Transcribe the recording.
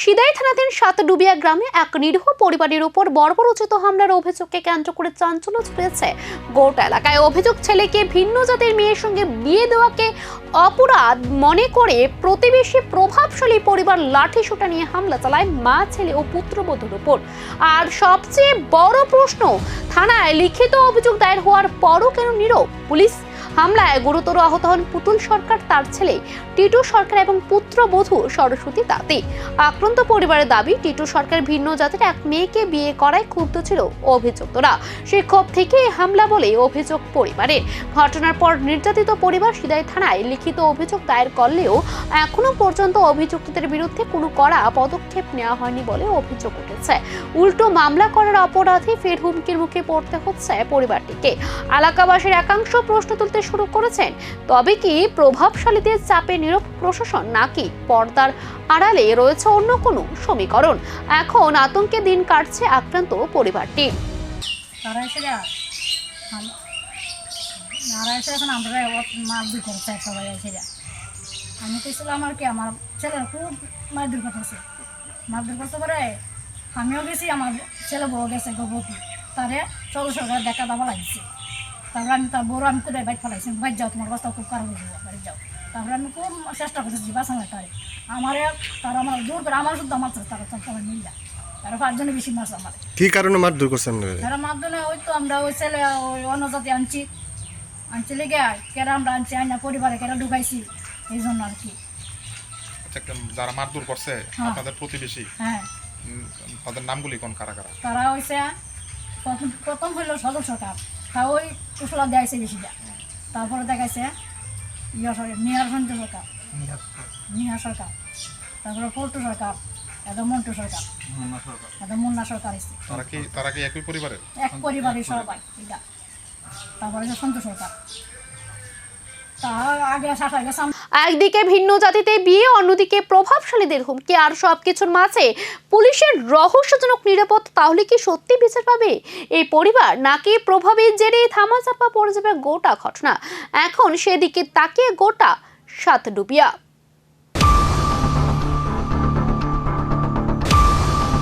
সিদাই থানাধীন সাতডুবিয়া গ্রামে এক নিরীহ পরিবারের উপর বর্বরোচিত হামলার অভিযোগকে কেন্দ্র করে চাঞ্চল্য ছড়িয়েছে গোটা এলাকায়। অভিযোগ, ছেলেকে ভিন্ন জাতের মেয়ের সঙ্গে বিয়ে দেওয়াকে অপরাধ মনে করে প্রতিবেশী প্রভাবশালী পরিবার লাঠিসোঁটা নিয়ে হামলা চালায় মা, ছেলে ও পুত্রবধূর উপর। আর সবচেয়ে বড় প্রশ্ন, থানায় লিখিত অভিযোগ দায়ের হওয়ার পরও কেন নীরব পুলিশ? হামলায় গুরুতর আহত হন পুতুল সরকার, তার ছেলে টিটু সরকার এবং পুত্রবধূ সরস্বতী তাঁতি। আক্রান্ত পরিবারের দাবি, টিটু সরকার ভিন্ন জাতের এক মেয়েকে বিয়ে করায় ক্ষুব্ধ ছিল অভিযুক্তরা। সেই ক্ষোভ থেকে হামলা বলে অভিযোগ পরিবারের। ঘটনার পর নির্যাতিত পরিবার সিদাই থানায় লিখিত অভিযোগ দায়ের করলেও এখনো পর্যন্ত অভিযুক্তদের বিরুদ্ধে কোনো কড়া পদক্ষেপ নেওয়া হয়নি বলে অভিযোগ উঠেছে। উল্টো মামলা করার অপরাধে ফের হুমকির মুখে পড়তে হচ্ছে পরিবারটিকে। এলাকাবাসীর একাংশ প্রশ্ন তুলতে শুরু করেছেন, তবে কি প্রভাবশালীদের চাপে নীরব প্রশাসন, নাকি পর্দার আড়ালে রয়েছে অন্য কোনো সমীকরণ? এখন আতঙ্কে দিন কাটছে আক্রান্ত পরিবারটি। আমি কইছিলাম আর কি, আমার ছেলের খুব মারধর করতেছে, মারধর করতে পারে। আমিও গেছি, আমার ছেলে বড় গেছে গর্ভবতী, তারে চলো সরকার দেখা দাবা লাগছে। তারপরে আমি তার বড় আমি কোথায় বাইক ফেলাইছি, বাইক যাও, তোমার অবস্থা খুব খারাপ হয়ে যাবো, বাড়ি যাও। তারপরে আমি খুব চেষ্টা করতেছি বাঁচানোর তারে, তারা আমার দূর করে আমার শুদ্ধ মারছে, তারা সবাই মিল যায়, তারা 5 জনে বেশি মারছে আমার। কি কারণে মারধর করছেন? তারা মারধরে ওই তো আমরা ওই ছেলে ওই অন্য জাতি আনছি লেগে কেরা আমরা আনছি, আইনা পরিবারে কেরা ঢুকাইছি, এই জন্য আর কি। যারা মারধর করছে আপনাদের প্রতিবেশী, হ্যাঁ, তাদের নামগুলি কোন কারা কারা? তারা হইছে প্রথম হইল সদর সরকার, তা ওই কুশলা দেয়াইছে বেশিটা। তারপরে দেখাইছে নিহার সরকার, নিহার সরকার, তারপরে পল্টু সরকার, এটা মন্টু সরকার, এটা মুন্না সরকার। তারা কি একই পরিবারের? এক পরিবারের সবাই এটা। তারপরে সন্তু সরকার। একদিকে ভিন্ন জাতিতে বিয়ে, অন্যদিকে প্রভাবশালীদের হুমকি, আর সবকিছুর মাঝে পুলিশের রহস্যজনক নিরাপত্তা। তাহলে কি সত্যি বিচার পাবে এই পরিবার, নাকি প্রভাবের জেরে থামাচাপা পড়ে যাবে গোটা ঘটনা? এখন সেদিকে তাকিয়ে গোটা সাতডুবিয়া।